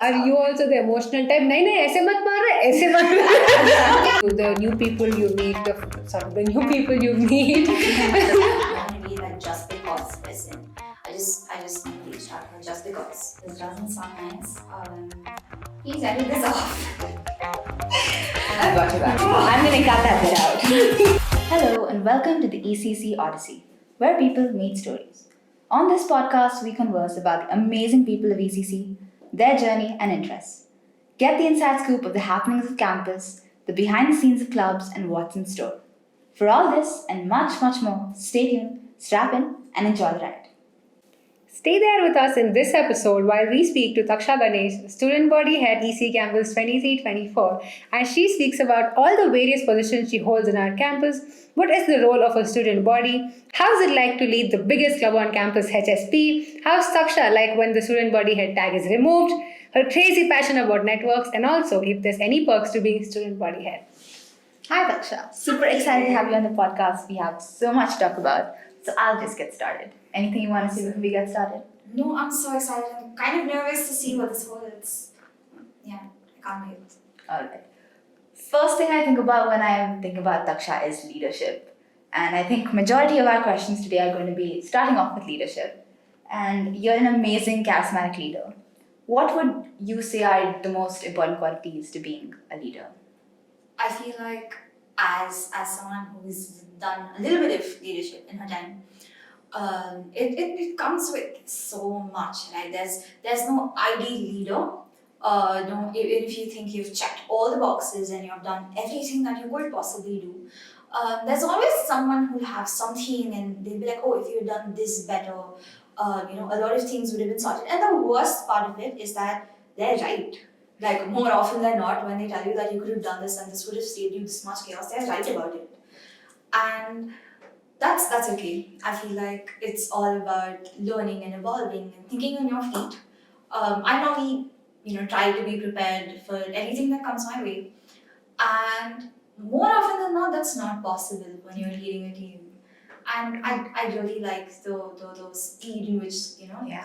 Are you also the emotional type? नहीं नहीं ऐसे मत मारो ऐसे मत the new people you meet the new people you meet want to be like just because person. I just reached out to her just because. This doesn't sound nice. Please edit this off. I got you back. I'm gonna cut that bit out. Hello and welcome to the ECC Odyssey, where people meet stories. On this podcast, we converse about the amazing people of ECC, their journey and interests. Get the inside scoop of the happenings of campus, the behind the scenes of clubs, and what's in store. For all this and much, much more, stay tuned, strap in, and enjoy the ride. Stay there with us in this episode while we speak to Thaksha Ganesh, student body head EC Campus 23-24, and she speaks about all the various positions she holds in our campus, what is the role of a student body, how is it like to lead the biggest club on campus HSP, how's Thaksha like when the student body head tag is removed, her crazy passion about networks, and also if there's any perks to being student body head. Hi, Thaksha. Super excited to have you on the podcast. We have so much to talk about, so I'll just get started. Anything you want to say before we get started? No, I'm so excited. I'm kind of nervous to see what this holds. Yeah, I can't wait. Alright. First thing I think about when I think about Thaksha is leadership. And I think majority of our questions today are going to be starting off with leadership. And you're an amazing charismatic leader. What would you say are the most important qualities to being a leader? I feel like as someone who's done a little bit of leadership in her time, it comes with so much, right? There's no ideal leader. No, if you think you've checked all the boxes and you've done everything that you could possibly do, there's always someone who'll have something and they'll be like, oh, if you'd done this better, a lot of things would have been sorted. And the worst part of it is that they're right. Like more often than not, when they tell you that you could have done this and this would have saved you this much chaos, they're right about it. And that's okay. I feel like it's all about learning and evolving and thinking on your feet. I normally, try to be prepared for anything that comes my way. And more often than not, that's not possible when you're leading a team. And I really like those speed in which,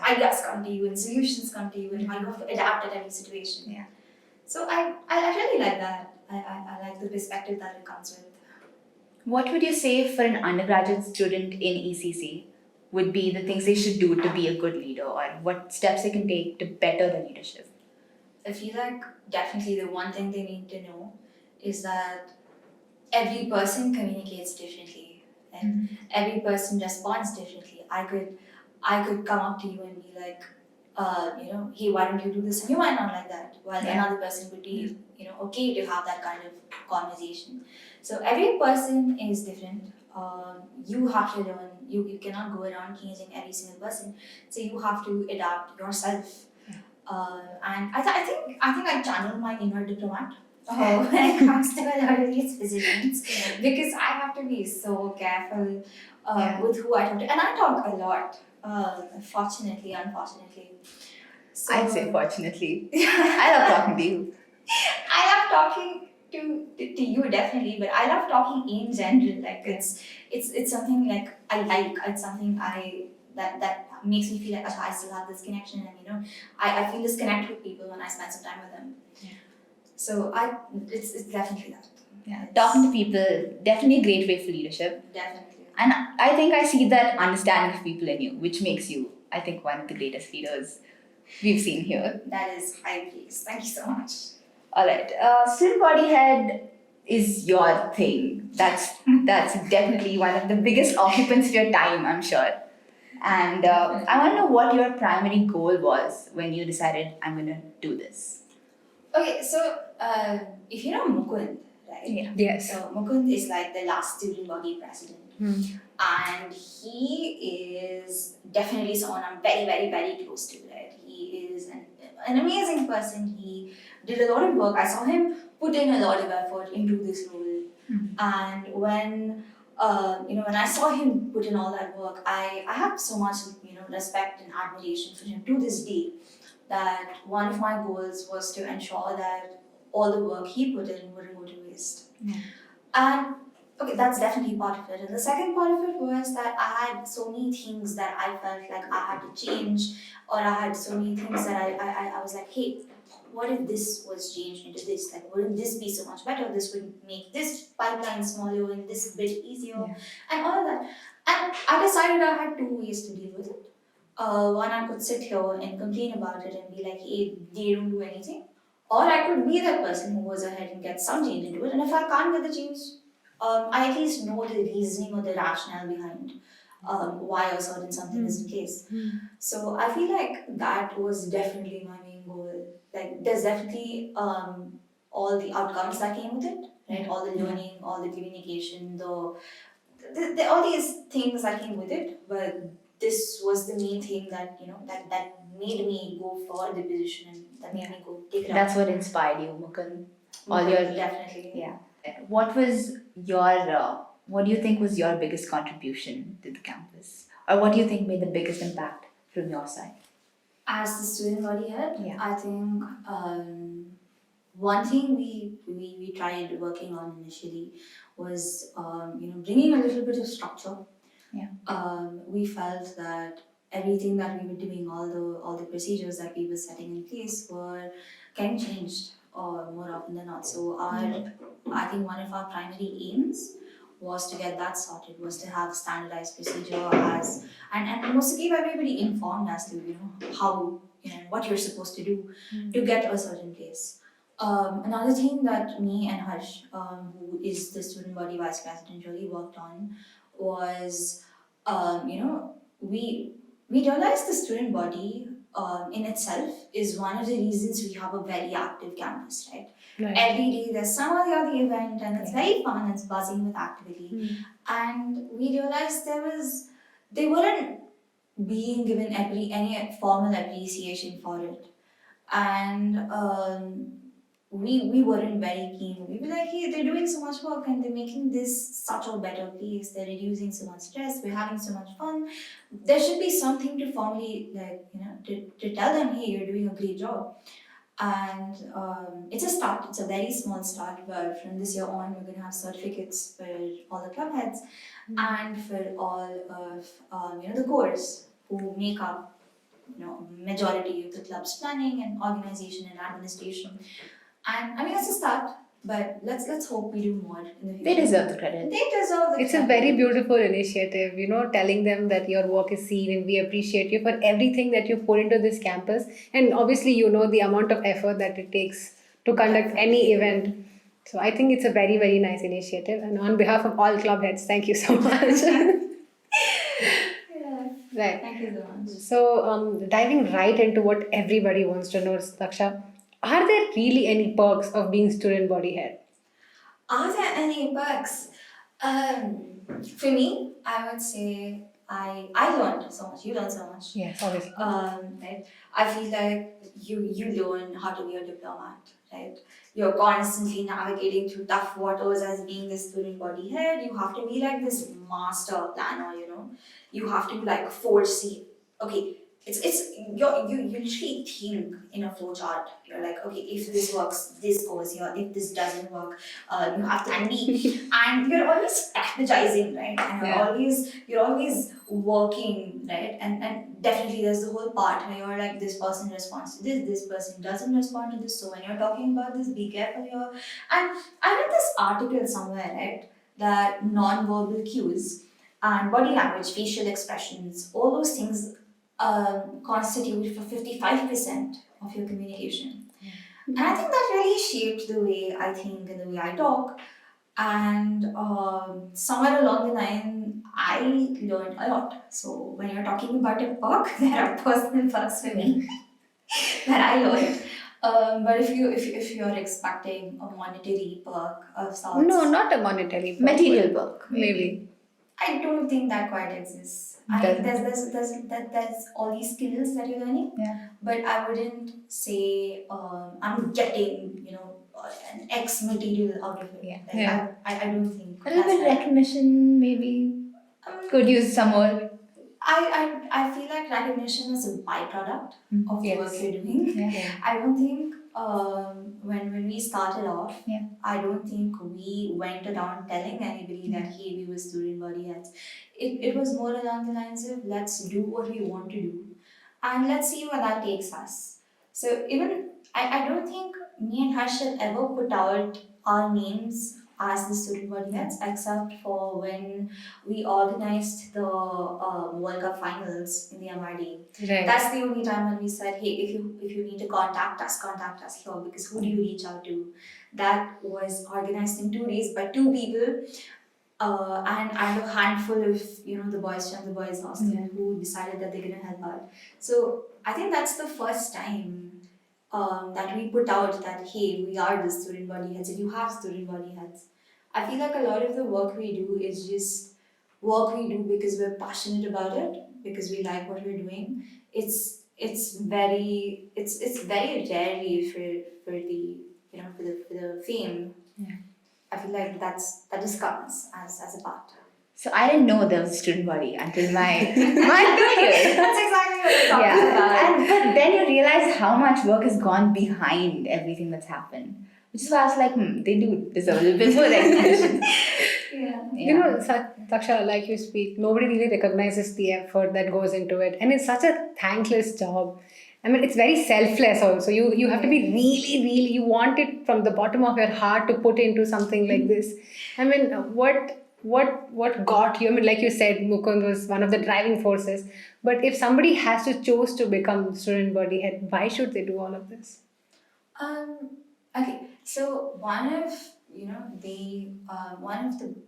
ideas come to you and solutions come to you and how you have to adapt at every situation. Yeah. So I really like that. I like the perspective that it comes with. What would you say for an undergraduate student in ECC would be the things they should do to be a good leader, or what steps they can take to better their leadership? I feel like definitely the one thing they need to know is that every person communicates differently and every person responds differently. I could come up to you and be like, hey, why don't you do this? And you might not like that. While another person would be, okay to have that kind of conversation. So every person is different. You have to learn. You cannot go around changing every single person. So you have to adapt yourself. And I think I channel my inner diplomat when it comes to a lot of these positions because I have to be so careful with who I talk to, and I talk a lot. Fortunately, unfortunately. So, I'd say fortunately. I love talking to you. I love talking to you definitely, but I love talking in general. Like it's something like I like. It's something that makes me feel like I still have this connection, and I feel this connect with people when I spend some time with them. Yeah. So it's definitely that. Yeah, talking to people, definitely a great way for leadership. Definitely. And I think I see that understanding of people in you, which makes you, I think, one of the greatest leaders we've seen here. That is high praise. Thank you so much. All right, student body head is your thing. That's definitely one of the biggest occupants of your time, I'm sure. And I want to know what your primary goal was when you decided, I'm going to do this. Okay, so if you know Mukund, right? Yeah. Yes. So Mukund is like the last student body president. And he is definitely someone I'm very, very, very close to, right? He is an amazing person. He did a lot of work. I saw him put in a lot of effort into this role. And when I saw him put in all that work, I have so much, respect and admiration for him to this day, that one of my goals was to ensure that all the work he put in wouldn't go to waste. And okay, that's definitely part of it. And the second part of it was that I had so many things that I felt like I had to change, or I had so many things that I was like, hey, what if this was changed into this? Like, wouldn't this be so much better? This would make this pipeline smaller and this bit easier, and all of that. And I decided I had two ways to deal with it. One, I could sit here and complain about it and be like, hey, they don't do anything. Or I could be that person who goes ahead and gets some change into it. And if I can't get the change, I at least know the reasoning or the rationale behind why a certain something is in place. So I feel like that was definitely my main goal. Like, there's definitely all the outcomes that came with it, right? All the learning, all the communication, all these things that came with it. But this was the main thing that that made me go for the position and that made me go take it up. That's what inspired you, Mukund. All your Definitely. Yeah. What was your what do you think was your biggest contribution to the campus, or what do you think made the biggest impact from your side? As the student body head, Yeah. I think one thing we tried working on initially was bringing a little bit of structure. Yeah. We felt that everything that we were doing, all the procedures that we were setting in place were getting changed more often than not. So I think one of our primary aims was to get that sorted, was to have standardized procedure and was to keep everybody informed as to how what you're supposed to do to get a certain place. Another thing that me and Harsh, who is the student body vice president, really worked on was, we realized the student body in itself is one of the reasons we have a very active campus, right? Right. Every day there's some or the other event and it's very fun, it's buzzing with activity. And we realized they weren't being given any formal appreciation for it. And we weren't very keen. We were like, hey, they're doing so much work and they're making this such a better place. They're reducing so much stress. We're having so much fun. There should be something to formally, to tell them, hey, you're doing a great job. And it's a start. It's a very small start. But from this year on, we're going to have certificates for all the club heads and for all of the cores who make up majority of the club's planning and organization and administration. And I mean, it's a start, but let's hope we do more in the future. They deserve the credit. They deserve the It's a very beautiful initiative, telling them that your work is seen and we appreciate you for everything that you put into this campus. And obviously, the amount of effort that it takes to conduct any event. So I think it's a very, very nice initiative. And on behalf of all club heads, thank you so much. Yeah. Right. Thank you so much. So, diving right into what everybody wants to know, Thaksha, are there really any perks of being student body head? Are there any perks? For me, I would say I learned so much. You learned so much. Yes, obviously. Right. I feel like you learn how to be a diplomat, right? You're constantly navigating through tough waters as being the student body head. You have to be like this master planner, You have to like foresee. Okay, you literally think in a flow chart. You're like, okay, if this works, this goes here. If this doesn't work, you have plan B. And you're always strategizing, right? And you're always working, right? And definitely there's the whole part where you're like, this person responds to this person doesn't respond to this. So when you're talking about this, be careful here. And I read this article somewhere, right? That non-verbal cues and body language, facial expressions, all those things constitute for 55% of your communication. And I think that really shaped the way I think and the way I talk. And somewhere along the line, I learned a lot. So when you're talking about a perk, there are personal perks for me that I learned. But if you're expecting a monetary perk of sorts, No, not a monetary perk. Material perk. Maybe. I don't think that quite exists. I think there's all these skills that you're learning. Yeah. But I wouldn't say I'm getting an X material out of it. Yeah. Like, Yeah. I don't think A little bit right. recognition, maybe. Could use some more. I feel like recognition is a byproduct of the work you're doing. Yeah. I don't think when we started off, Yeah. I don't think we went around telling anybody that hey, we were student body heads. It was more along the lines of let's do what we want to do and let's see where that takes us. So even I don't think me and Harsh had ever put out our names as the student body heads, except for when we organized the World Cup finals in the MRD. Right. That's the only time when we said, hey, if you need to contact us here, because who do you reach out to? That was organized in 2 days by two people, and a handful of the boys from the boys' hostel who decided that they're gonna help out. So I think that's the first time that we put out that hey, we are the student body heads, and you have student body heads. I feel like a lot of the work we do is just work we do because we're passionate about it, because we like what we're doing. It's very rarely for the fame. Yeah. I feel like that just comes as a part. So I didn't know there was a student body until my 2 years. That's exactly what I'm talking about. But then you realize how much work has gone behind everything that's happened. Which is why I was like, they do deserve a bit more recognition. Yeah. You know, Thaksha, like you speak, nobody really recognizes the effort that goes into it. And it's such a thankless job. I mean, it's very selfless also. You have to be really, really, you want it from the bottom of your heart to put into something like this. I mean, what got you? I mean, like you said, Mukund was one of the driving forces. But if somebody has to choose to become student body head, why should they do all of this? Okay, so one of the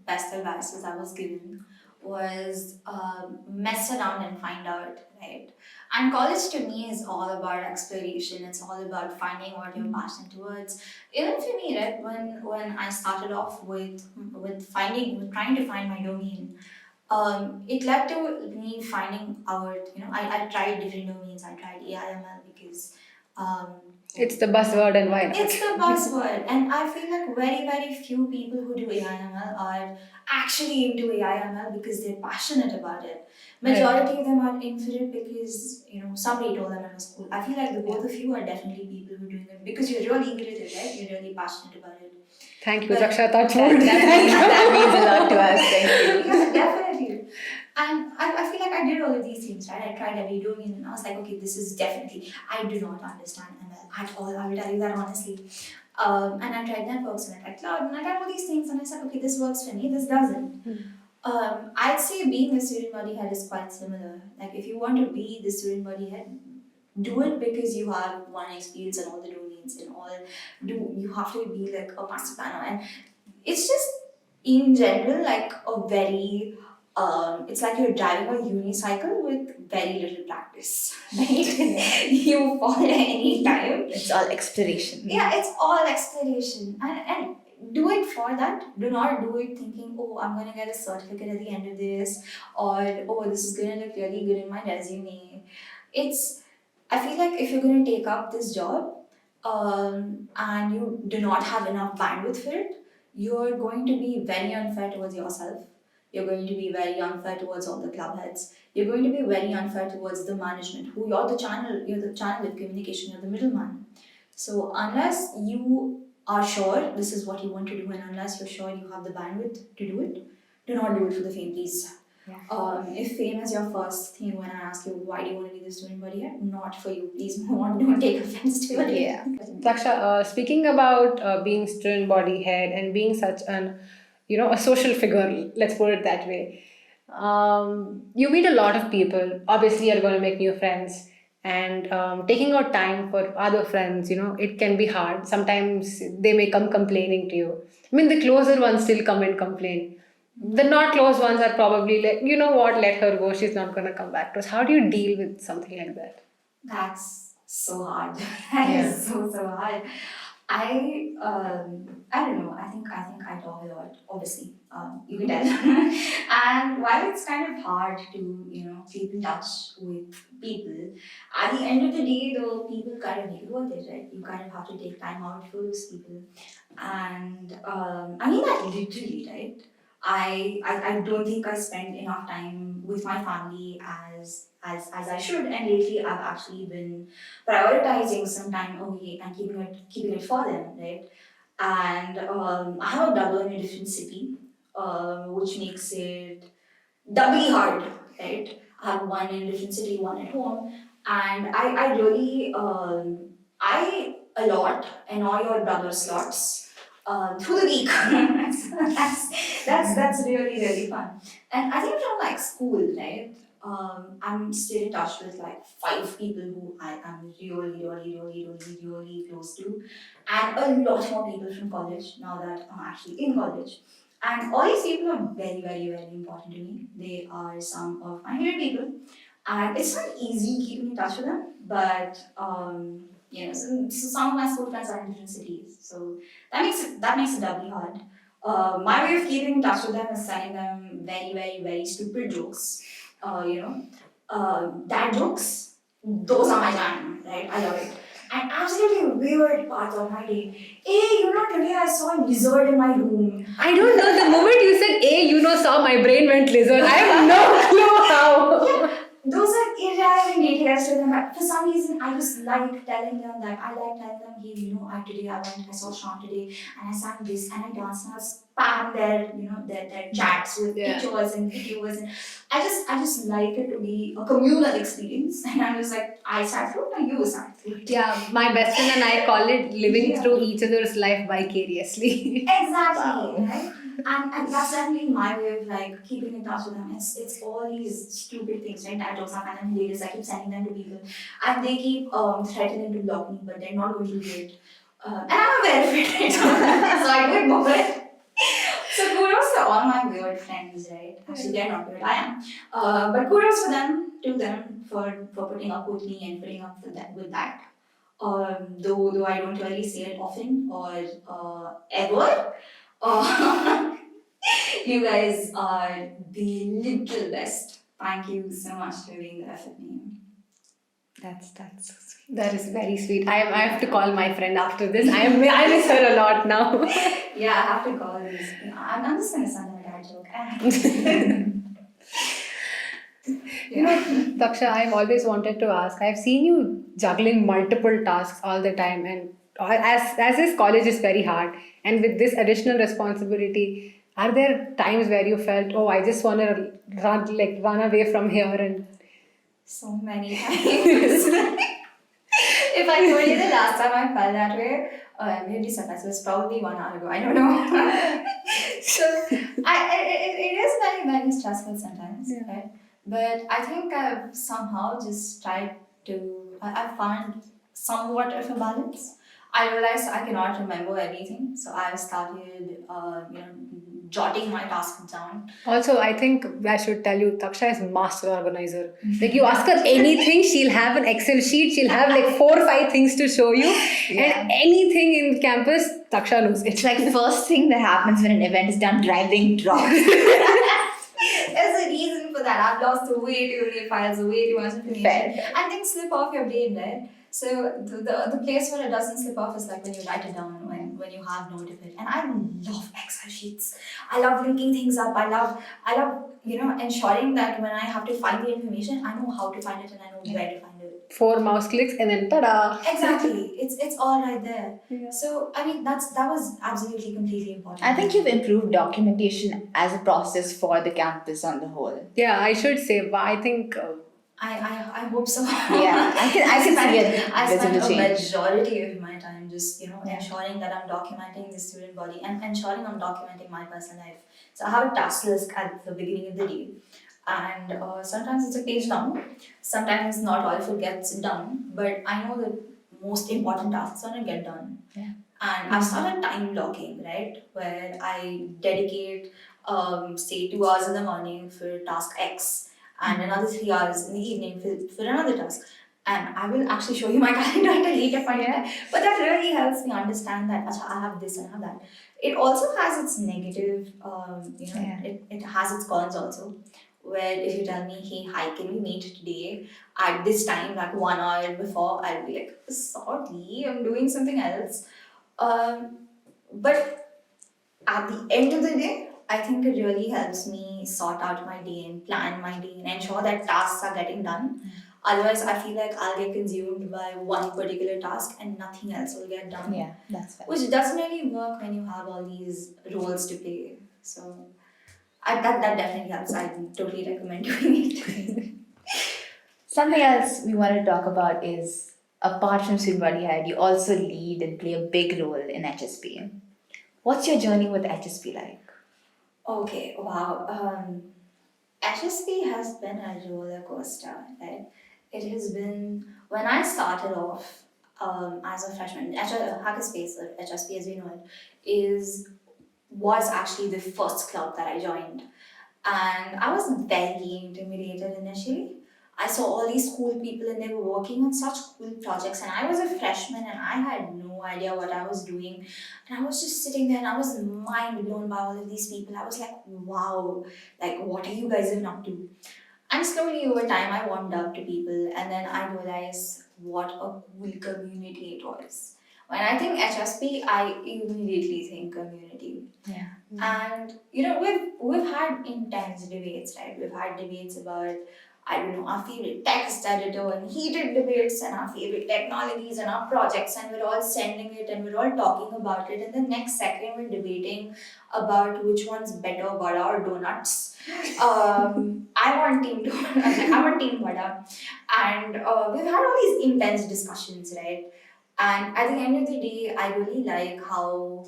best advices I was given was mess around and find out, right? And college to me is all about exploration. It's all about finding what you're passionate towards. Even for me, right? When I started off with trying to find my domain, it led to me finding out. I tried different domains. I tried AIML because. It's the buzzword and why not? It's the buzzword, and I feel like very, very few people who do AIML are actually into AIML because they're passionate about it. Majority of them are into it because somebody told them it was cool. I feel like the both of you are definitely people who are doing it because you're really good at it, right? You're really passionate about it. Thank you, But- Thaksha. Touch That wood. means a lot to us. Thank you. Yeah, definitely. And I feel like I did all of these things, right? I tried every domain and I was like, okay, this is definitely, I do not understand ML at all. I will tell you that honestly. And I tried networks and I tried cloud and I tried all these things and I said, okay, this works for me, this doesn't. I'd say being a student body head is quite similar. Like if you want to be the student body head, do it because you have one experience in all the domains and all. You have to be like a master planner, and it's just in general like a very it's like you're driving a unicycle with very little practice, right? You fall at any time. It's all exploration. Yeah, it's all exploration, and do it for that. Do not do it thinking, oh, I'm gonna get a certificate at the end of this, or oh, this is gonna look really good in my resume. I feel like if you're gonna take up this job, and you do not have enough bandwidth for it, you're going to be very unfair towards yourself. You're going to be very unfair towards all the club heads. You're going to be very unfair towards the management, who you're the channel of communication, you're the middleman. So unless you are sure this is what you want to do, and unless you're sure you have the bandwidth to do it, do not do it for the fame, please. Yeah. If fame is your first thing when I ask you why do you want to be the student body head, not for you, please. Don't take offense to it. Yeah. Thaksha, speaking about being student body head and being such a social figure, let's put it that way. You meet a lot of people. Obviously, you're going to make new friends, and taking out time for other friends, it can be hard. Sometimes they may come complaining to you. I mean, the closer ones still come and complain. The not close ones are probably like, you know what, let her go. She's not going to come back to us. How do you deal with something like that? That's so hard. That is so hard. I don't know. I think I talk a lot. Obviously, you can tell. And while it's kind of hard to keep in touch with people, at the end of the day, the people kind of make it worth it, right? You kind of have to take time out for those people, and I mean that literally, right? I don't think I spend enough time with my family as I should, and lately I've actually been prioritizing some time away and keeping it for them, right? And I have a double in a different city, which makes it doubly hard, right? I have one in a different city, one at home, and I really a lot in all your brother slots through the week. That's really really fun. And I think from like school, right? I'm still in touch with like 5 people who I am really close to, and a lot more people from college now that I'm actually in college. And all these people are very important to me. They are some of my favorite people, and it's not easy keeping in touch with them. But so some of my school friends are in different cities, so that makes it doubly hard. My way of keeping in touch with them is sending them very stupid jokes. Dad jokes. Those are my jam, right? I love it. And absolutely weird part of my day. Hey, today I saw a lizard in my room. I don't know. The moment you said saw my brain went lizard. I have no clue how. Yeah, those are irrelevant details to them. But for some reason, I just like telling them that. I like telling them, hey, I saw Sean today, and I sang this, and I danced, and I spam their chats with pictures and videos, and I just like it to be a communal experience. And I was like, I sat through it, and you sat through it. Yeah, my best friend and I call it living through each other's life vicariously. Exactly, Wow. right? And that's definitely my way of like keeping in touch with them. It's all these stupid things, right? Dad jokes are fun and hilarious. I keep sending them to people, and they keep threatening to block me, but they're not going to do it. And I'm aware of it, right? So I do ignore it. So kudos to all my weird friends, right? Actually, they're not weird. I am. But kudos to them for putting up with me and putting up with that. Though I don't really say it often or ever. You guys are the little best. Thank you so much for being there with me. That's so sweet. That is very sweet. I have to call my friend after this. I miss her a lot now. Yeah, I have to call this. I'm just gonna send them a dad joke. Thaksha, I've always wanted to ask. I've seen you juggling multiple tasks all the time, and as this college is very hard, and with this additional responsibility, are there times where you felt, oh, I just want to run away from here and So many times. If I told you the last time I felt that way, maybe sometimes it was probably 1 hour ago. I don't know. So it is very stressful sometimes, right? But I think I've somehow just tried to. I found somewhat of a balance. I realized I cannot remember everything, so I started, jotting my tasks down. also, I think I should tell you, Thaksha is master organizer. Like you ask her anything, she'll have an Excel sheet. She'll have like 4 or 5 things to show you, and anything in campus, Thaksha knows it. It's like the first thing that happens when an event is done, driving drops. There's a reason for that. I've lost way too many files, way too much information, Fair. and things slip off your brain, right? So the place where it doesn't slip off is like when you write it down, when you have note of it. And I love Excel sheets. I love linking things up. I love ensuring that when I have to find the information, I know how to find it and I know where to find it. 4 mouse clicks and then ta-da! Exactly. It's all right there. Yeah. So I mean that was absolutely completely important. I think you've improved documentation as a process for the campus on the whole. Yeah, I should say, but I think I hope so. Yeah, I can see it. I spent Visible a change. majority of my time just ensuring that I'm documenting the student body and ensuring I'm documenting my personal life. So I have a task list at the beginning of the day, and sometimes it's a page long. Sometimes not all of it gets done, but I know that most important tasks are gonna get done. Yeah. And I've started time blocking, right, where I dedicate say 2 hours in the morning for task X and another 3 hours in the evening for another task. And I will actually show you my calendar at a later point in time. But that really helps me understand that "Acha, I have this and I have that." It also has its negative, it has its cons also. Where if you tell me, hey, hi, can we meet today at this time, like 1 hour before, I'll be like, sorry, I'm doing something else. But at the end of the day, I think it really helps me sort out my day and plan my day and ensure that tasks are getting done. Otherwise, I feel like I'll get consumed by one particular task and nothing else will get done. Yeah, that's fair. Which doesn't really work when you have all these roles to play. So that definitely helps. I totally recommend doing it. Something else we want to talk about is Apart from student body head, you also lead and play a big role in HSP. What's your journey with HSP like? Okay, wow. HSP has been a roller coaster, right? It has been when I started off as a freshman. Hackerspace, or HSP as we know it, was actually the first club that I joined, and I was very intimidated initially. I saw all these cool people and they were working on such cool projects, and I was a freshman and I had no idea what I was doing. And I was just sitting there and I was mind blown by all of these people. I was like, wow, like what are you guys even up to? And slowly over time, I warmed up to people, and then I realized what a cool community it was. When I think HSP, I immediately think community. Yeah. And we've had intense debates, right? We've had debates about, I don't know, our favorite text editor, and heated debates and our favorite technologies and our projects, and we're all sending it and we're all talking about it, and the next second we're debating about which one's better, vada or donuts. I want team donuts, I want team vada. And we've had all these intense discussions, right? And at the end of the day, I really like how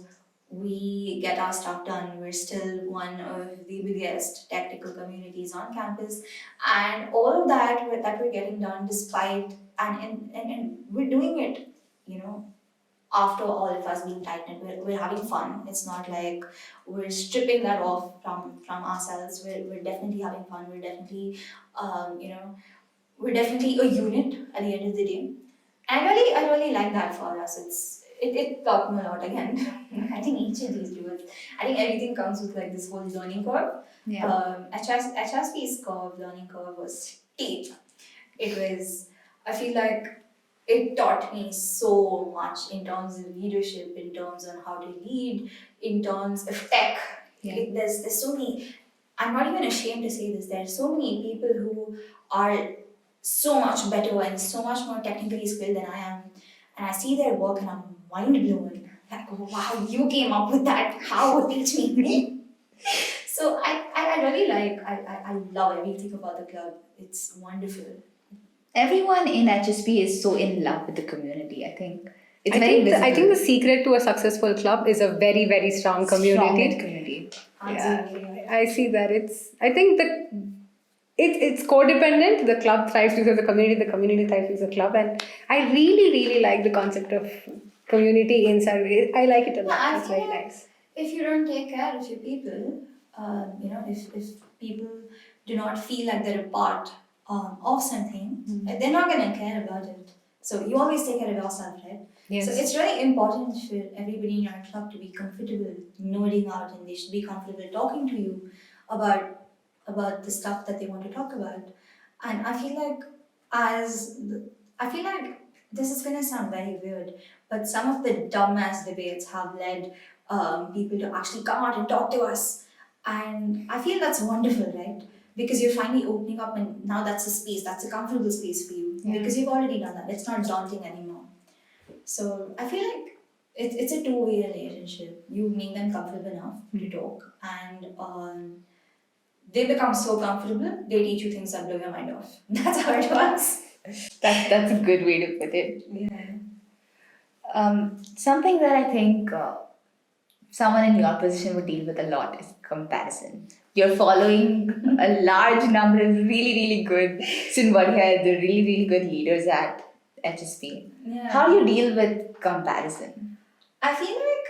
we get our stuff done. We're still one of the biggest technical communities on campus, and all of that we're getting done despite and we're doing it, you know, after all of us being tight knit. We're having fun. It's not like we're stripping that off from ourselves. We're definitely having fun. We're definitely you know, we're definitely a unit at the end of the day. I really like that for us. It taught me a lot again. I think each of these do it. I think everything comes with like this whole learning curve. Yeah. HSP's learning curve was steep. It was, I feel like it taught me so much in terms of leadership, in terms on how to lead, in terms of tech. Yeah. There's so many, I'm not even ashamed to say this, there's so many people who are so much better and so much more technically skilled than I am. And I see their work and I'm mind blown. Like, wow, you came up with that. How? Teach me. So I really I love everything about the club. It's wonderful. Everyone in HSP is so in love with the community, I think. It's I very think, visible. I think the secret to a successful club is a very, very strong community. Strong community. Absolutely. I see that. I think that it's codependent. The club thrives because of the community thrives because of the club. And I really, really like the concept of community inside. I like it a lot. Yeah, I It's feel very like nice. if you don't take care of your people, if people do not feel like they're a part of something, they're not going to care about it. So you always take care of yourself, right? Yes. So it's really important for everybody in your club to be comfortable nerding out, and they should be comfortable talking to you about the stuff that they want to talk about. And I feel like I feel like this is gonna sound very weird, but some of the dumbass debates have led people to actually come out and talk to us, and I feel that's wonderful, right? Because you're finally opening up, and now that's a space, that's a comfortable space for you, Yeah. because you've already done that. It's not daunting anymore. So I feel like it's a two-way relationship. You make them comfortable enough to talk, and they become so comfortable, they teach you things that blow your mind off. That's how it works. That's a good way to put it. Yeah. Something that I think someone in your position would deal with a lot is comparison. You're following a large number of really, really good Sinbadhya, the really, really good leaders at HSP. Yeah. How do you deal with comparison? I feel like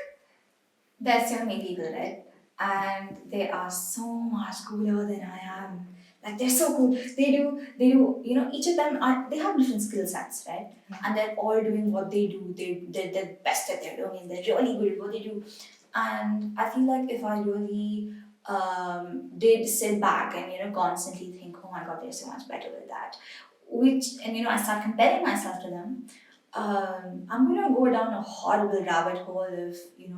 there's so many people, right? And they are so much cooler than I am. Like they're so cool. They do, each of them they have different skill sets, right? And they're all doing what they do. They're the best at their domain. They're really good at what they do. And I feel like if I really did sit back and constantly think, oh my god, they're so much better with that, I start comparing myself to them, I'm gonna go down a horrible rabbit hole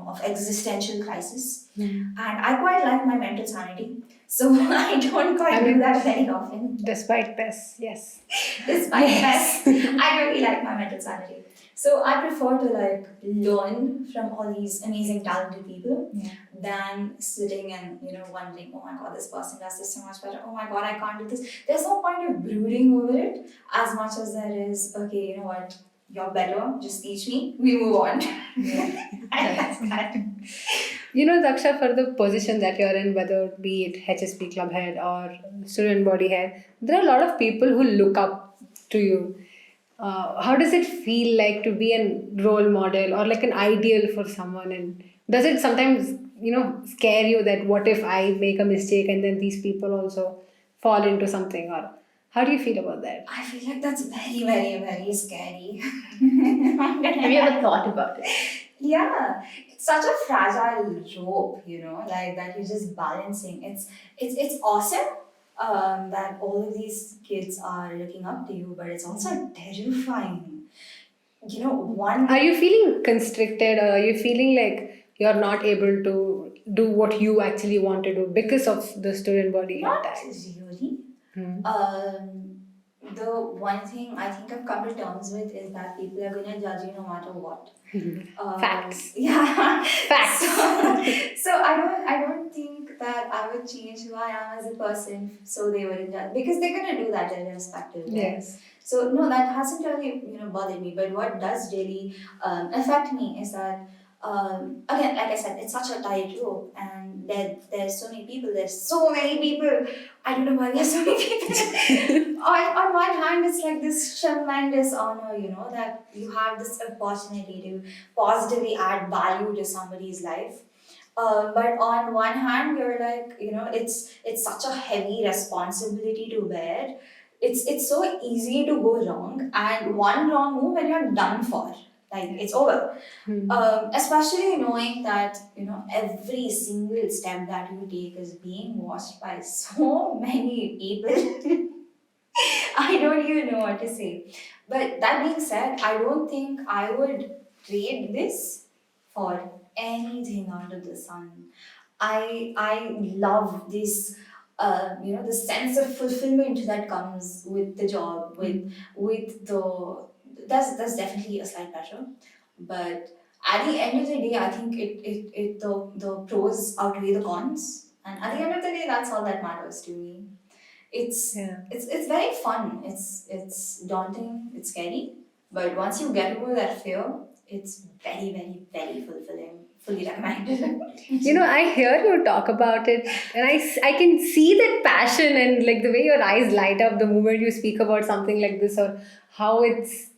of existential crisis. And I quite like my mental sanity, so I don't quite do that very often. Despite pests, yes. Despite that, I really like my mental sanity. So I prefer to learn from all these amazing talented people than sitting and wondering, oh my god, this person does this so much better. Oh my god, I can't do this. There's no point of brooding over it as much as there is, okay, you know what? you're better, just teach me, we move on. And that's that. Daksha, for the position that you're in, whether be it HSP club head or student body head, there are a lot of people who look up to you. How does it feel like to be a role model or like an ideal for someone? And does it sometimes, scare you that what if I make a mistake and then these people also fall into something? Or how do you feel about that? I feel like that's very, very, very scary. Have you ever thought about it? Yeah, it's such a fragile rope, like that you're just balancing. It's awesome that all of these kids are looking up to you, but it's also terrifying. One. Are you feeling constricted or are you feeling like you're not able to do what you actually want to do because of the student body Not attack? really. Hmm. The one thing I think I've come to terms with is that people are gonna judge you no matter what. Facts. Yeah. Facts. So I don't think that I would change who I am as a person so they wouldn't judge, because they're gonna do that irrespective. Right? Yes. So no, that hasn't really bothered me. But what does really affect me is that again, like I said, it's such a tight rope, and there's so many people. There's so many people. I don't know why there's so many people. on one hand, it's like this tremendous honor, that you have this opportunity to positively add value to somebody's life. But on one hand, you're like, it's such a heavy responsibility to bear. It's so easy to go wrong, and one wrong move and you're done for. Like it's over. Especially knowing that every single step that you take is being watched by so many people. I don't even know what to say. But that being said, I don't think I would trade this for anything under the sun. I love this the sense of fulfillment that comes with the job, with the there's definitely a slight pressure. But at the end of the day, I think the pros outweigh the cons. And at the end of the day, that's all that matters to me. It's Yeah. it's very fun. It's daunting. It's scary. But once you get over that fear, it's very, very, very fulfilling. Fully recommended. I hear you talk about it, and I can see that passion and like the way your eyes light up the moment you speak about something like this, or how it's,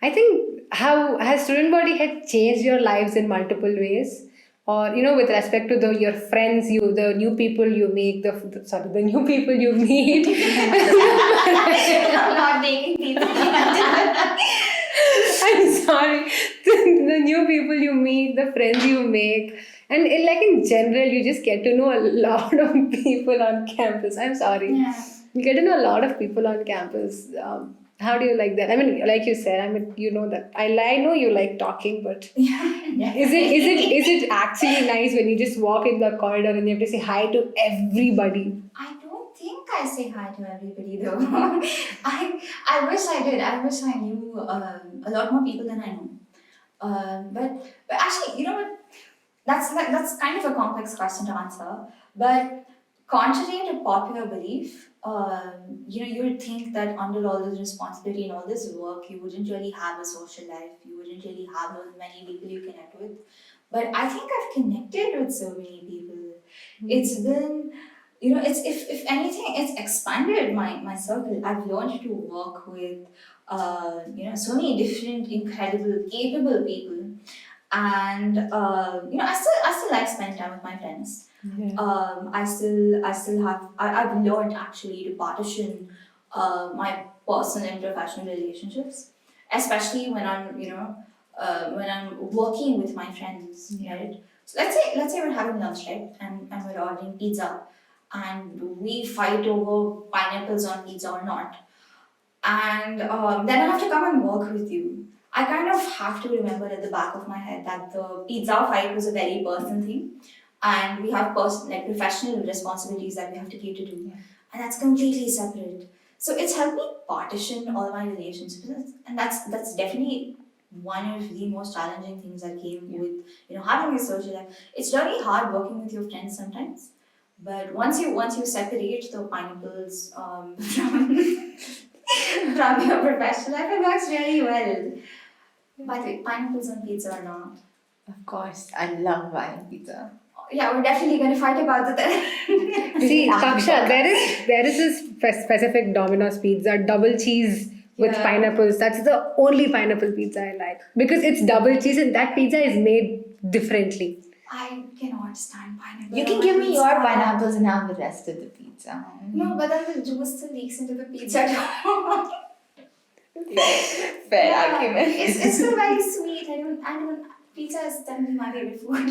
I think how has student body had changed your lives in multiple ways, or with respect to your friends, the new people you make, the new people you meet. I'm not making people. I'm sorry. The new people you meet, the friends you make, and in general, you just get to know a lot of people on campus. I'm sorry. Yeah. You get to know a lot of people on campus. How do you like that? I mean, like you said, that I know you like talking, but Yeah. is it actually nice when you just walk in the corridor and you have to say hi to everybody? I don't think I say hi to everybody though. I wish I did. I wish I knew a lot more people than I know. But actually, you know what? That's kind of a complex question to answer. But contrary to popular belief, you would think that under all this responsibility and all this work, you wouldn't really have a social life. You wouldn't really have many people you connect with. But I think I've connected with so many people. It's been, it's if anything, it's expanded my circle. I've learned to work with, so many different, incredible, capable people. And I still like spending time with my friends. Yeah. I've learned actually to partition my personal and professional relationships, especially when I'm working with my friends, right? So let's say we're having lunch, right, and we're ordering pizza, and we fight over pineapples on pizza or not, and then I have to come and work with you. I kind of have to remember at the back of my head that the pizza fight was a very personal thing, and we have professional responsibilities that we have to cater to, and that's completely separate. So it's helped me partition all my relationships, and that's definitely one of the most challenging things that came with having a social life. It's really hard working with your friends sometimes, but once you separate the pineapples from from your professional life. It works really well. By the way, pineapples on pizza or not? Of course, I love wine pizza. Yeah, we're definitely going to fight about it then. See, After the Thaksha, podcast. there is this specific Domino's pizza, double cheese with Yeah. pineapples. That's the only pineapple pizza I like because it's double cheese and that pizza is made differently. I cannot stand pineapple. You on can my give me your pizza. pineapples and have the rest of the pizza. No, but then the juice still leaks into the pizza. Fair Yeah, argument. It's still very sweet. I don't. Pizza is definitely my favorite food.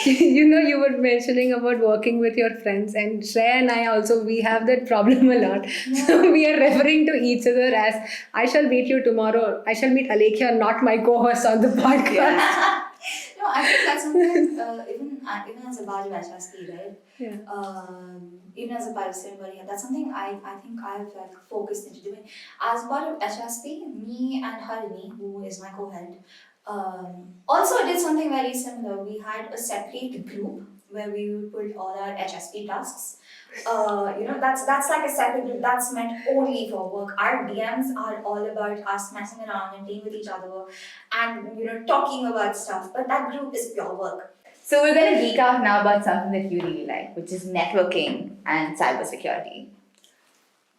You were mentioning about working with your friends, and Shreya and I also, we have that problem a lot. So we are referring to each other as, I shall meet you tomorrow. I shall meet Alekhya, not my co-host on the podcast. No, I think that's something even as a part of HSP, right? Yeah. Even as a part of student body, that's something I think I've like focused into doing. As part of HSP, me and Harini, who is my co-head, also did something very similar. We had a separate group where we would put all our HSP tasks. That's like a separate group that's meant only for work. Our DMs are all about us messing around and playing with each other and talking about stuff. But that group is pure work. So we're going to geek out now about something that you really like, which is networking and cybersecurity.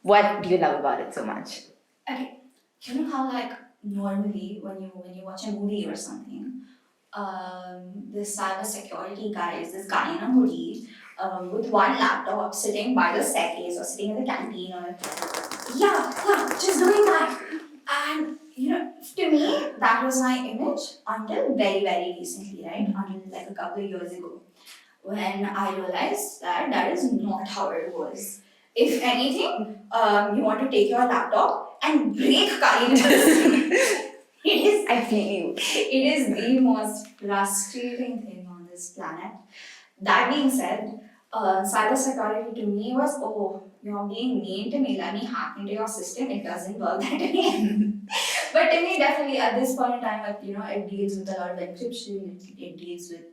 What do you love about it so much? Okay, you know how like normally when you watch a movie or something, the cybersecurity guy is this guy in a hoodie with one laptop sitting by the staircase or sitting in the canteen or just doing that. And to me that was my image until very very recently, right? Until like a couple of years ago, when I realized that that is not how it was. If anything, you want to take your laptop and break Kali's. I feel you. It is the most frustrating thing on this planet. That being said, cybersecurity to me was, oh, you're being mean to me, let me hack into your system. It doesn't work that way. But to me, definitely at this point in time, it deals with a lot of encryption, it deals with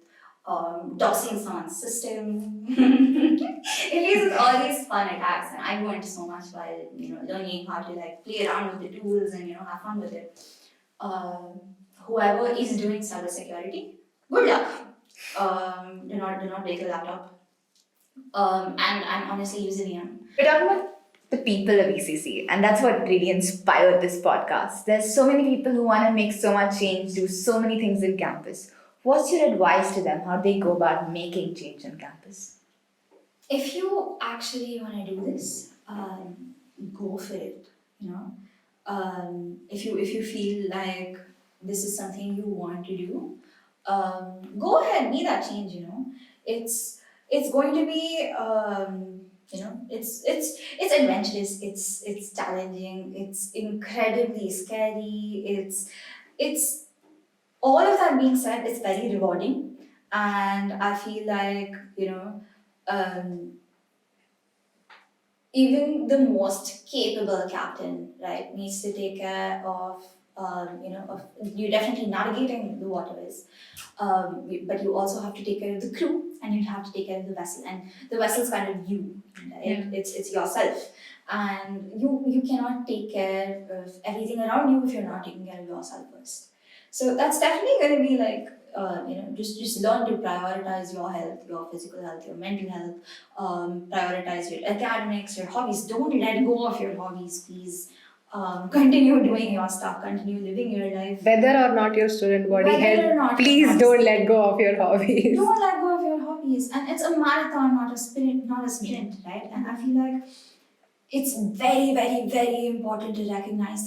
doxing someone's system. It deals with all these fun attacks, and I learned so much while learning how to like play around with the tools and have fun with it. Whoever is doing cybersecurity, good luck. Do not break a laptop. And I'm honestly using it. We're talking about the people of ECC, and that's what really inspired this podcast. There's so many people who want to make so much change, do so many things in campus. What's your advice to them? How do they go about making change on campus? If you actually want to do this, go for it. If you feel like this is something you want to do, go ahead, be that change. It's going to be it's adventurous, it's challenging, it's incredibly scary, it's all of that being said, it's very rewarding, and I feel like even the most capable captain, right, needs to take care of you're definitely navigating the waterways, but you also have to take care of the crew, and you have to take care of the vessel, and the vessel's kind of you, right? Yeah. It's yourself, and you cannot take care of everything around you if you're not taking care of yourself first. So that's definitely going to be like just learn to prioritize your health, your physical health, your mental health, prioritize your academics, your hobbies. Don't let go of your hobbies, please. Continue doing your stuff, continue living your life. Whether or not your student body Whether or health, not please your don't hobbies. let go of your hobbies. Don't let go of your hobbies. And it's a marathon, not a sprint, right? And I feel like it's very, very, very important to recognize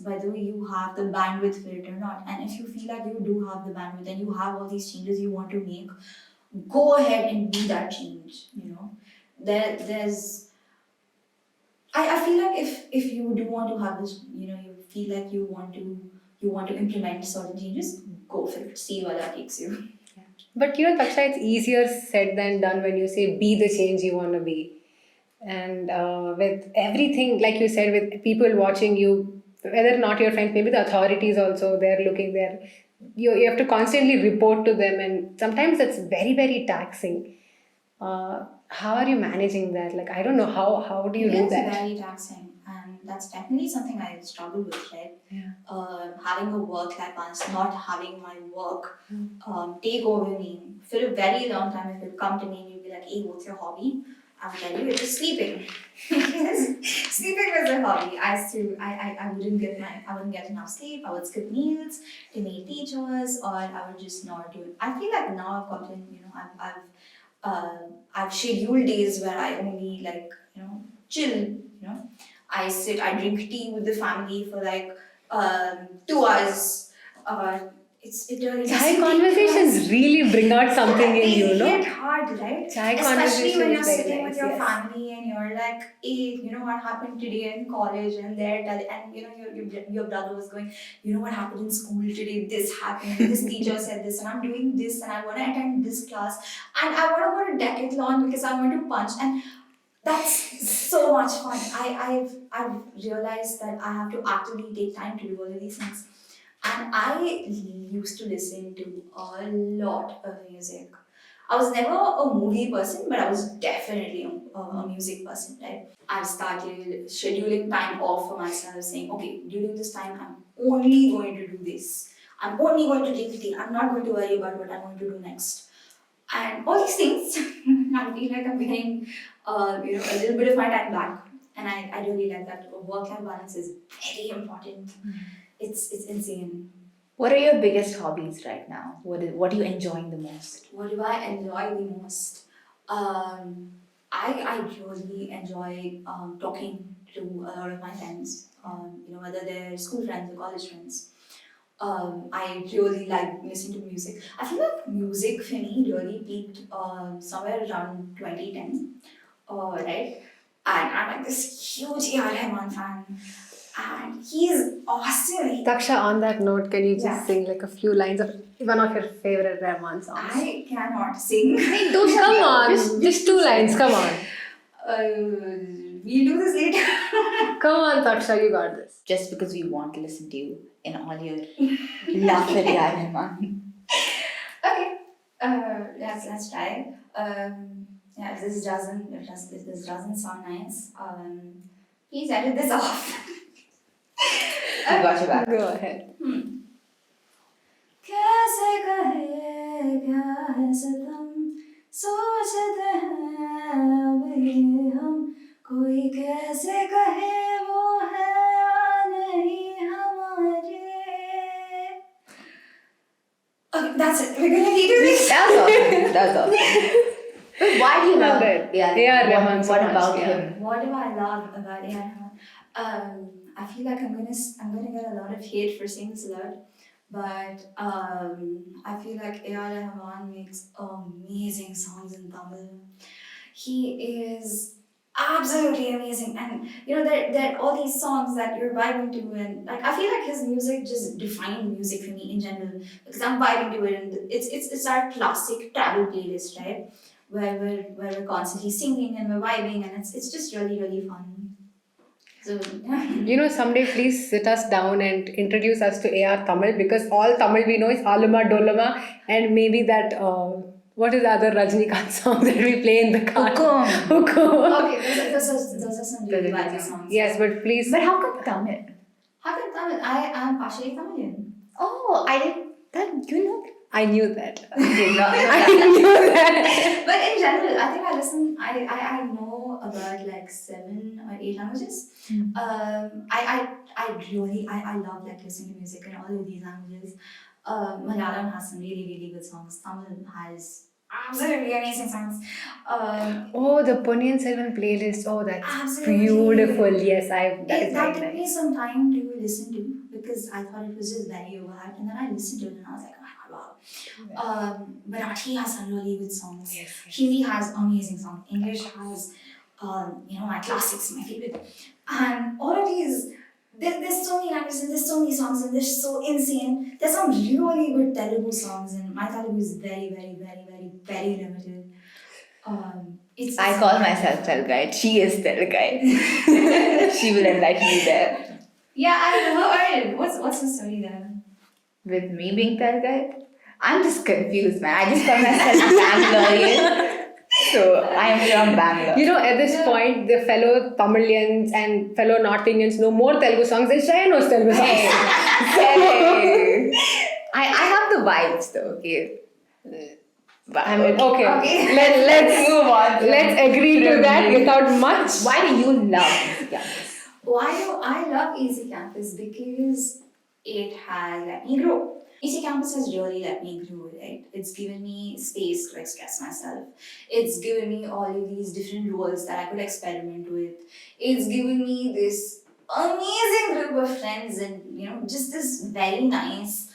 whether you have the bandwidth for it or not. And if you feel like you do have the bandwidth and you have all these changes you want to make, go ahead and be that change. I feel like if you do want to have this, you feel like you want to implement certain changes, go for it. See where that takes you. But Thaksha, it's easier said than done when you say be the change you want to be. And with everything, like you said, with people watching you, whether not your friends, maybe the authorities also, they're looking there. You have to constantly report to them, and sometimes that's very, very taxing. How are you managing that? Like, I don't know, how do you do It's that? very taxing, and that's definitely something I struggle with, right? Yeah. Having a work-life balance, not having my work take over me. For a very long time, if you come to me and you'd be like, hey, what's your hobby? I would tell you it was sleeping. Sleeping was a hobby. I wouldn't get enough sleep. I would skip meals to meet teachers, or I would just not do it. I feel like now I've gotten, I've scheduled days where I only chill. I drink tea with the family for 2 hours. It really Chai conversations really bring out something in you, they no? hit hard, right? Chai Especially conversation when is you're very sitting nice, with your yes. family and you're like, hey, you know what happened today in college, and your brother was going, you know what happened in school today, this happened, this teacher said this, and I'm doing this, and I want to attend this class, and I want to go to decathlon because I want to punch, and that's so much fun. I've realized that I have to actively take time to do all of these things. And I used to listen to a lot of music. I was never a movie person, but I was definitely a music person, right? I started scheduling time off for myself, saying, okay, during this time, I'm only going to do this. I'm only going to take it. I'm not going to worry about what I'm going to do next. And all these things, I feel like I'm getting, a little bit of my time back. And I really like that. Work-life balance is very important. It's insane. What are your biggest hobbies right now? What are you enjoying the most? What do I enjoy the most? I really enjoy talking to a lot of my friends. Whether they're school friends or college friends. I really like listening to music. I feel like music for me really peaked somewhere around 2010, right? And I'm like this huge AR Rahman fan, and he's awesome. Thaksha, on that note, can you just Yeah. sing like a few lines of one of your favorite Rahman songs? I cannot sing. Come on, just 2 lines, come on. We'll do this later. Come on, Thaksha, you got this. Just because we want to listen to you in all your love for AR Rahman. Okay. Let's try. If this doesn't sound nice, please edit this off. We got your back. Go ahead. कैसे कहे क्या है सितम सोचते हैं अब ये हम कोई कैसे कहे वो है या नहीं हमारे. Okay, that's it. We're gonna redo this. That was awesome. But why do you love it? AR Rahman so What much, about yeah. him? What do I love about AR Rahman? I feel like I'm gonna get a lot of hate for saying this a lot, but I feel like AR Rahman makes amazing songs in Tamil. He is absolutely amazing, and there are all these songs that you're vibing to, and like I feel like his music just defined music for me in general because I'm vibing to it, and it's our classic travel playlist, right? Where we're constantly singing and we're vibing, and it's just really really fun. So Someday please sit us down and introduce us to AR Tamil, because all Tamil we know is Aluma Dolama and maybe that, what is the other Rajnikant song that we play in the car? Hukum. Okay, those are some really vibey songs. Yes, but please. But how come Tamil? How come Tamil? I am partially Tamilian. Oh, I didn't. You know that. I knew that. I did not know I that. knew that. But in general, I think I know about like 7 or 8 languages. I love like listening to music in all of these languages. Malayalam has some really really good songs. Tamil has absolutely amazing songs. Oh, the Ponniyin Selvan playlist. Oh, that's Absolutely. beautiful. Yes, that is That very took me nice. some time to listen to because I thought it was just very overhyped, and then I listened to it and I was like, oh my god, wow. Marathi has some really good songs. Yes. Hindi has amazing songs. English has, my classics, my favorite. And all of these, there's so many languages and there's so many songs and they're so insane. There's some really good Telugu songs, and my Telugu is very, very, very, very, very limited. I call myself Telguide. She is Telguide. She will enlighten you there. Yeah, I heard. What's the story there? With me being Telguide? I'm just confused, man. I just call myself fan+loves. So I am from Bangalore. You know, at this point, the fellow Tamilians and fellow North Indians know more Telugu songs than Shreya knows Telugu songs. Hey. I have the vibes though, okay. But, I mean, okay. Okay. Let's move on. Let's agree to that without much. Why do you love ECC campus? Why do I love EC Campus? Because it has let me grow. EC Campus has really let me grow, right? It's given me space to express myself. It's given me all of these different roles that I could experiment with. It's given me this amazing group of friends and just this very nice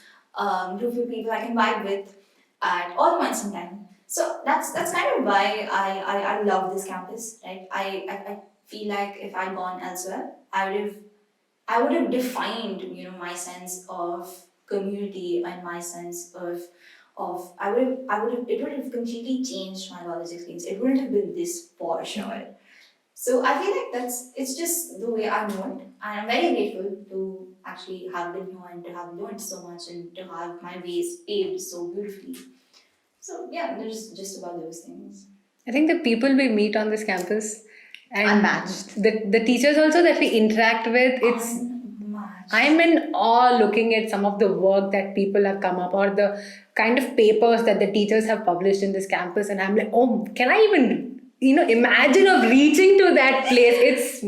group of people I can vibe with at all points in time. So that's kind of why I love this campus, right? I feel like if I'd gone elsewhere, I would have defined, my sense of community and my sense of it would have completely changed my college experience. It wouldn't have been this for sure. So I feel like it's just the way I know it, and I'm very grateful to actually have been here and to have learned so much and to have my ways paved so beautifully. So yeah, there's just about those things. I think the people we meet on this campus and Unmatched. the teachers also that we interact with, it's Unmatched. I'm in awe looking at some of the work that people have come up or the kind of papers that the teachers have published in this campus, and I'm like, oh, can I even imagine of reaching to that place?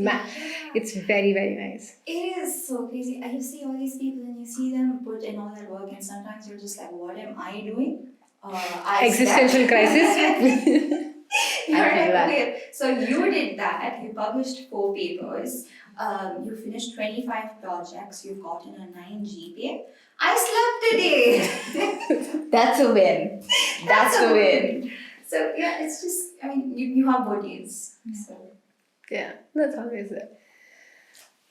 It's very, very nice. It is so crazy. And you see all these people and you see them put in all that work, and sometimes you're just like, what am I doing? Existential crisis. You're I feel like, that. okay, so you did that, you published 4 papers, you finished 25 projects, you've gotten a 9 GPA. I slept today. That's a win. That's a win. So yeah, it's just, I mean, you have bodies. So Yeah, that's always there.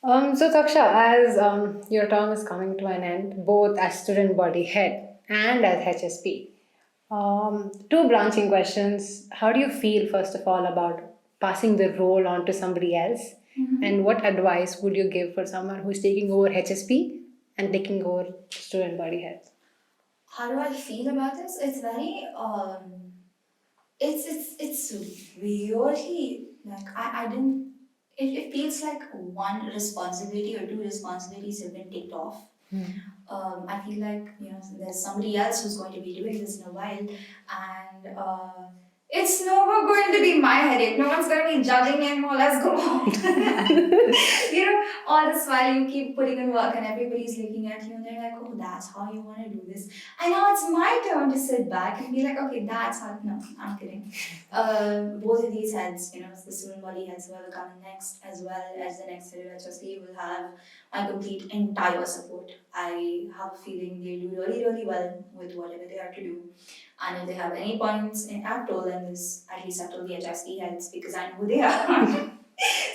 So Thaksha, as your term is coming to an end, both as student body head and as HSP, two branching questions. How do you feel, first of all, about passing the role on to somebody else? And what advice would you give for someone who's taking over HSP and taking over student body head? how do I feel about this? It's very it's weirdly like I didn't it feels like one responsibility or two responsibilities have been ticked off. I feel like there's somebody else who's going to be doing this in a while, and it's never going to be my headache. No one's going to be judging me anymore. Let's go on. All this while you keep putting in work and everybody's looking at you and they're like, oh, that's how you want to do this. And now it's my turn to sit back and be like, okay, that's how. No, I'm kidding. Both of these heads, the student body heads who are coming next, as well as the next head of HSP, will have my complete entire support. I have a feeling they'll do really, really well with whatever they have to do. And if they have any points I've told them this, at least I've told the HSP heads because I know who they are.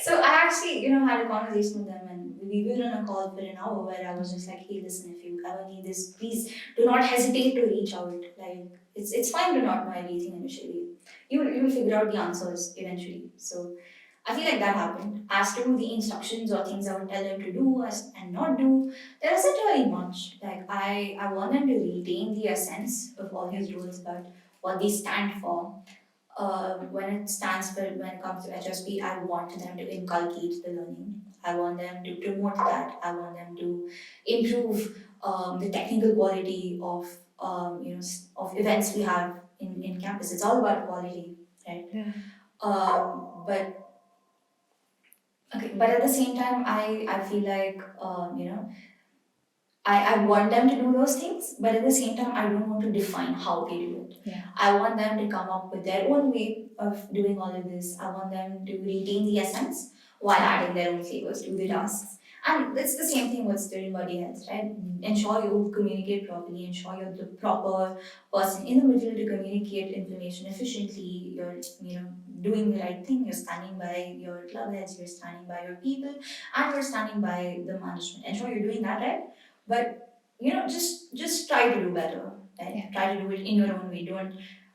So I actually, had a conversation with them, and we were on a call for an hour where I was just like, hey, listen, if you ever need this, please do not hesitate to reach out. Like, it's fine to not know everything initially. You will figure out the answers eventually. So I feel like that happened. As to the instructions or things I would tell them to do and not do, there isn't really much. Like I want them to retain the essence of all these rules, but what they stand for. When it comes to HSP, I want them to inculcate the learning. I want them to promote that. I want them to improve the technical quality of of events we have in campus. It's all about quality, right? Yeah. But okay, but at the same time, I feel like I want them to do those things, but at the same time, I don't want to define how they do it. Yeah. I want them to come up with their own way of doing all of this. I want them to retain the essence while adding their own flavors to the tasks. And it's the same thing with student body health, right? Ensure you communicate properly, ensure you're the proper person in the middle to communicate information efficiently. You're, doing the right thing. You're standing by your club heads, you're standing by your people, and you're standing by the management. Ensure you're doing that right. But just try to do better. Right? Yeah. Try to do it in your own way.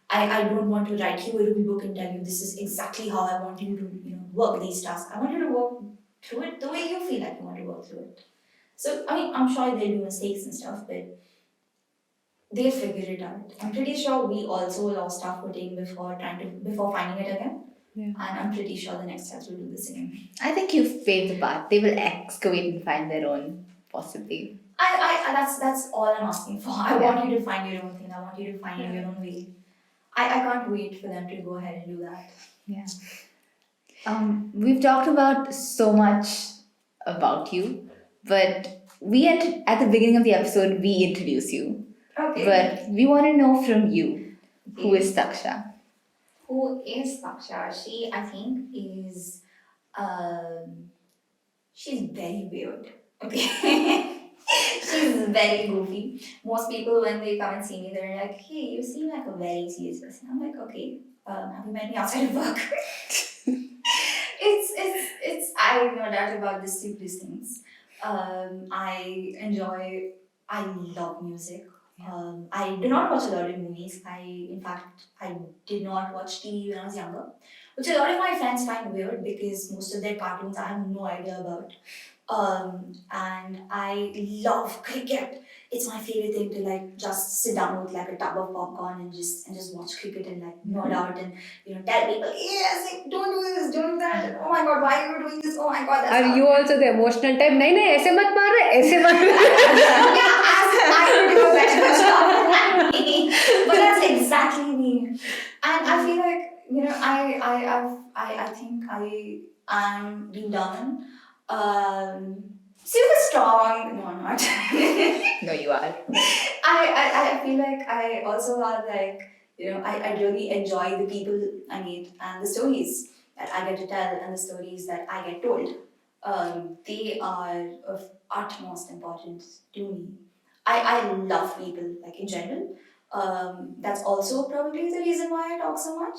I don't want to write you a rule book and tell you this is exactly how I want you to work these tasks. I want you to work through it the way you feel like you want to work through it. So I mean, I'm sure they do mistakes and stuff, but they'll figure it out. I'm pretty sure we also lost our footing before finding it again. Yeah. And I'm pretty sure the next steps will do the same. I think you've paved the path. They will excavate and find their own, possibly. That's all I'm asking for. I want you to find your own thing. I want you to find your own way. I can't wait for them to go ahead and do that. Yeah. We've talked about so much about you, but at the beginning of the episode, we introduce you. Okay. But we want to know from you, who is Thaksha? Who is Thaksha? She, I think, is she's very weird. Okay. She's very goofy. Most people, when they come and see me, they're like, "Hey, you seem like a very serious person." I'm like, "Okay, have you met me outside of work?" it's I have no doubt about the stupidest things. I love music. I do not watch a lot of movies. In fact, I did not watch TV when I was younger, which a lot of my friends find weird because most of their cartoons I have no idea about. And I love cricket. It's my favorite thing to like just sit down with like a tub of popcorn and just watch cricket and like nod out and tell people, yes, like, don't do this, don't do that. Oh my god, why are you doing this? Oh my god, that's Are you also the emotional type? नहीं नहीं ऐसे मत मार रहे ऐसे मार yeah, I would do a better job than me. But that's exactly me. And I feel like, I think I am deep down super strong. No, I'm not. No, you are. I feel like I also have like, I really enjoy the people I meet and the stories that I get to tell and the stories that I get told. They are of utmost importance to me. I love people, like in general. That's also probably the reason why I talk so much.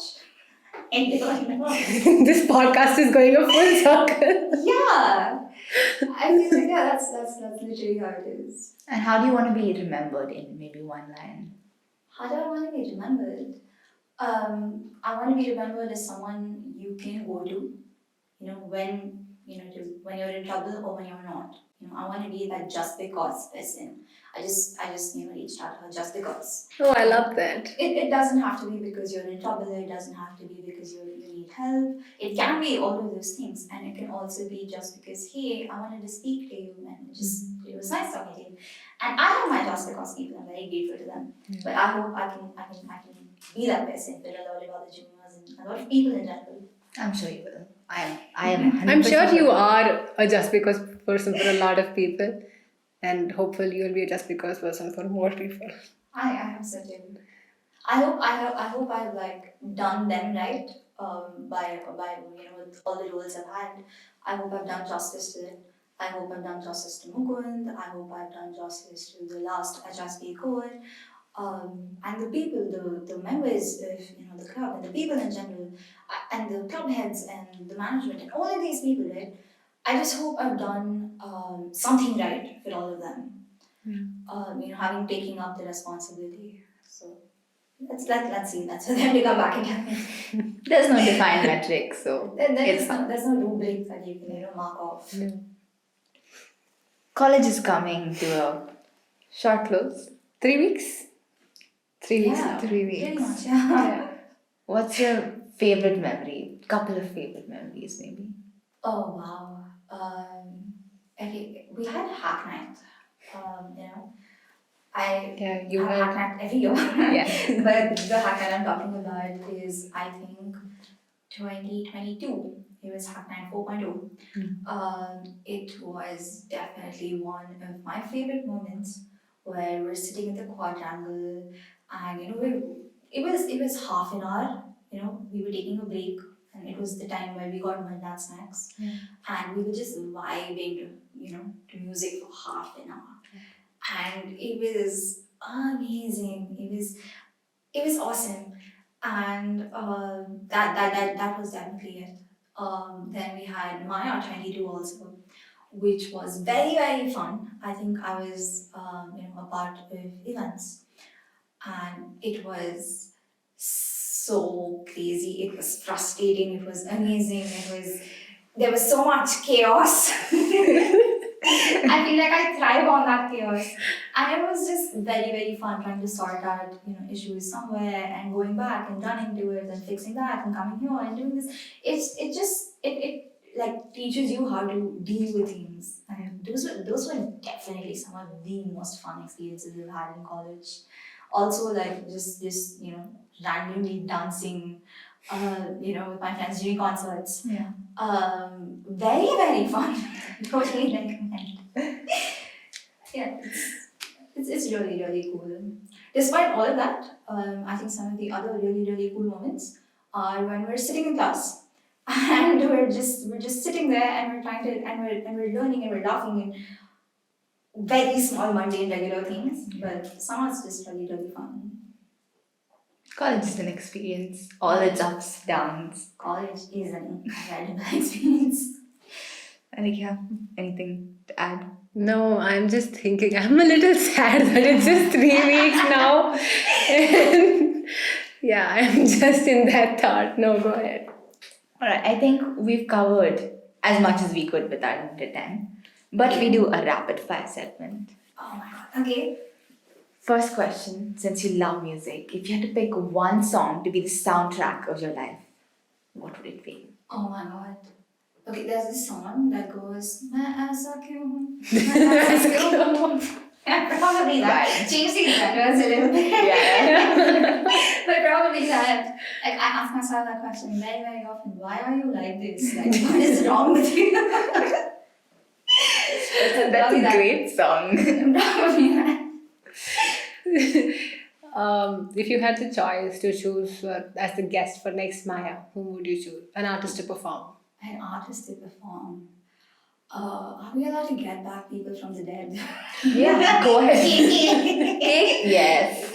And they don't know. This podcast is going a full circle. Yeah. I feel like that's literally how it is. And how do you want to be remembered in maybe one line? How do I want to be remembered? I want to be remembered as someone you can go to, when when you're in trouble or when you're not. I want to be that just because person. I just reached out to her just because. Oh, I love that. It doesn't have to be because you're in trouble. It doesn't have to be because you need help. It can be all of those things, and it can also be just because, hey, I wanted to speak to you, and it was nice talking to you. And I have my just because people. I'm very grateful to them. But I hope I can be that person for a lot of other juniors and a lot of people in general. I'm sure you will. I am 100% I'm sure you are a just because person for a lot of people, and hopefully you'll be a just because person for more people. I am certain. I hope I've like done them right. By with all the roles I've had. I hope I've done justice to it. I hope I've done justice to Mukund. I hope I've done justice to the last HSP core. And the people, the members of the club and the people in general, and the club heads and the management and all of these people, right? I just hope I've done something right for all of them. Having taken up the responsibility. So let's see. That's for them to come back again. There's no defined metric, so There's no rubric that you can mark off. No. College is coming to a short close. 3 weeks? 3 weeks. Yeah, 3 weeks. pretty much. Yeah. What's your favorite memory? Couple of favorite memories, maybe. Oh wow. Okay, we had hack night. I You have had. hack night every year. Yeah. But the hack night I'm talking about is, I think, 2022. It was hack night 4.0. It was definitely one of my favorite moments where we're sitting in the quadrangle and it was half an hour. We were taking a break and it was the time where we got midnight snacks and we were just vibing to music for half an hour. And it was amazing. It was awesome, and that was definitely it. Then we had Maya 22 also, which was very very fun. I think I was a part of events, and it was so crazy. It was frustrating. It was amazing. There was so much chaos. I feel like I thrive on that chaos. And it was just very, very fun trying to sort out, issues somewhere and going back and running to it and fixing that and coming here and doing this. It like teaches you how to deal with things. And those were definitely some of the most fun experiences we've had in college. Also, like just randomly dancing, with my friends during concerts. Yeah. Very, very fun. Totally recommend. Yeah, it's really, really cool. Despite all of that, I think some of the other really, really cool moments are when we're sitting in class and we're just sitting there and we're trying to and we're learning and we're laughing and very small, mundane, regular things. But somehow it's just really, really fun. College is an experience, all its ups, downs. College is an incredible experience. Anika, anything to add? No, I'm just thinking. I'm a little sad that it's just 3 weeks now. And yeah, I'm just in that thought. No, go ahead. Alright, I think we've covered as much as we could with our limited time. But we do a rapid fire segment. Oh my god. Okay. First question, since you love music, if you had to pick one song to be the soundtrack of your life, what would it be? Oh my god. Okay, there's this song that goes "Main aisa kyun, main aisa kyun." Probably that. Change the genres a little bit. Yeah. But probably that. Like I ask myself that question very, very often. Why are you like this? Like what is wrong with you? That's a great song. Probably that. If you had the choice to choose as the guest for next Maya, whom would you choose? An artist to perform. An artist to perform. Are we allowed to get back people from the dead? Yeah, go ahead. KK. Yes.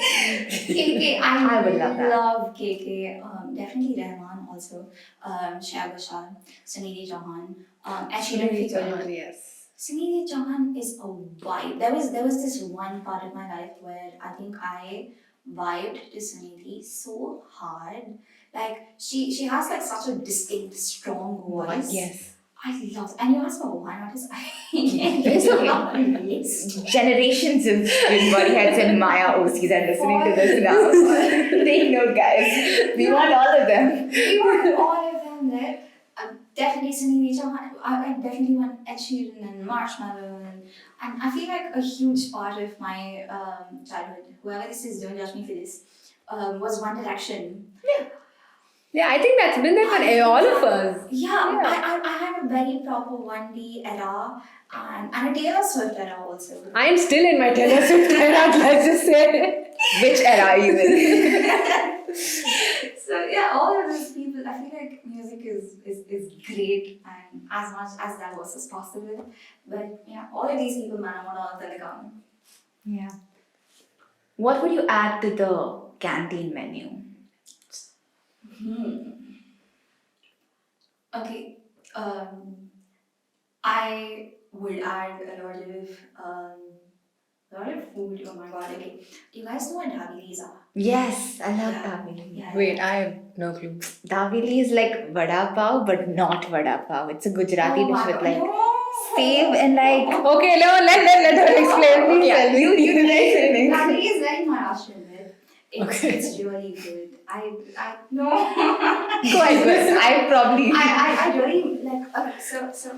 KK. I would love that. Love KK. Definitely Rahman also. Shreya Ghoshal, Sunidhi Chauhan. Actually, Yes. Sunidhi Chauhan is a vibe. There was this one part of my life where I think I vibed to Sunidhi so hard. Like she has like such a distinct, strong voice. Yes. I love it. And you ask for one artist, there's a lot on the list. Generations of student body heads and Maya OCs are listening to this now. Take note, guys. We want all of them. We want all of them there. Definitely Sunidhi Chauhan. I definitely want Ed Sheeran and Marshmallow. And I feel like a huge part of my childhood, whoever this is, don't judge me for this, was One Direction. Yeah, I think that's been there for all of us. Yeah. I had a very proper 1D era and a Taylor Swift era also. I am still in my Taylor Swift era, let's just say. Which era are you in? So yeah, all of those people, I feel like music is great and as much as diverse as possible. But yeah, all of these people, man, I want all of them to come. Yeah. What would you add to the canteen menu? Okay. I would add a lot of food. Oh my god. Okay. Do you guys know what Davilis are? Yes, I love Yeah. Davili. Yeah. Wait, I have no clue. Davili is like vada pav, but not vada pav. It's a Gujarati Oh dish my with God. like No. save and like. Okay, no, let her explain. Please Yeah, tell me. you explain. Davili is very Maharashtrian. It's really good. I no. Go ahead, Gus. I probably. I really like. Okay, so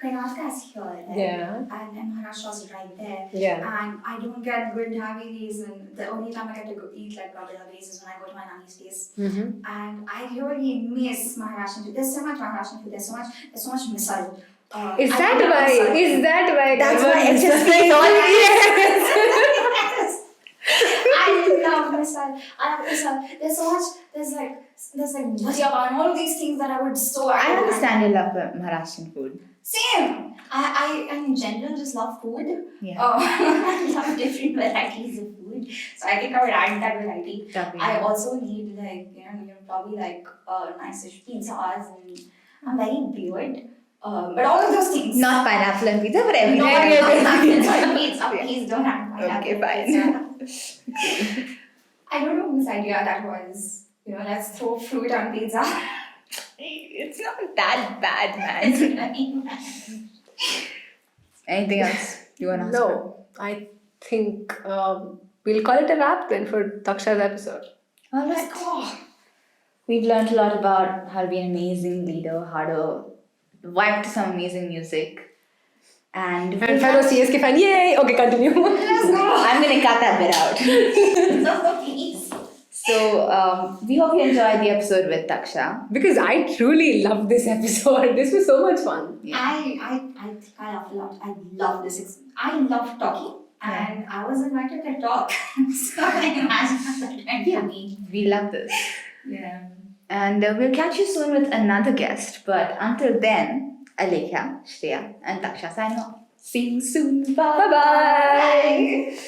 Karnataka is here, right? Yeah. And Maharashtra is right there. Yeah. And I don't get good Davilis, and the only time I get to go eat like proper Davilis is when I go to my nanny's place. Mm-hmm. And I really miss Maharashtrian food. There's so much Maharashtrian food. There's so much misal. Is I that love why? misal. Is that why? That's everyone why is HSP like- is all Yes. I love misal. There's so much. There's like bhajia and all of these things that I would so. I understand you love Maharashtrian food. Same. I in general just love food. Yeah. I love different varieties of food. So I think I would add that variety. Davili. I also need probably like nice-ish pizzas and I'm very weird. But all of those things. Not pineapple and pizza, but everything. No, pineapple pizza. Yeah. Please don't have pineapple Okay, fine. pizza. I don't know whose idea that was. Let's throw fruit on pizza. It's not that bad, It's man. very bad. Anything else you want to ask? No, I think we'll call it a wrap then for Thaksha's episode. All right. We've learned a lot about how to be an amazing leader, how to vibe to some amazing music. And fellow CSK fan, yay! Okay, continue. I'm going to cut that bit out. No, please. So, we hope you enjoyed the episode with Thaksha. Because I truly loved this episode. This was so much fun. Yeah. I think I laughed a lot. I love this. I love talking. And I was invited to talk. So I can imagine how that went for me. We love this. Yeah. And we'll catch you soon with another guest. But until then, Alekhya, Shreya, and Thaksha signing off. See you soon. Bye. Bye-bye.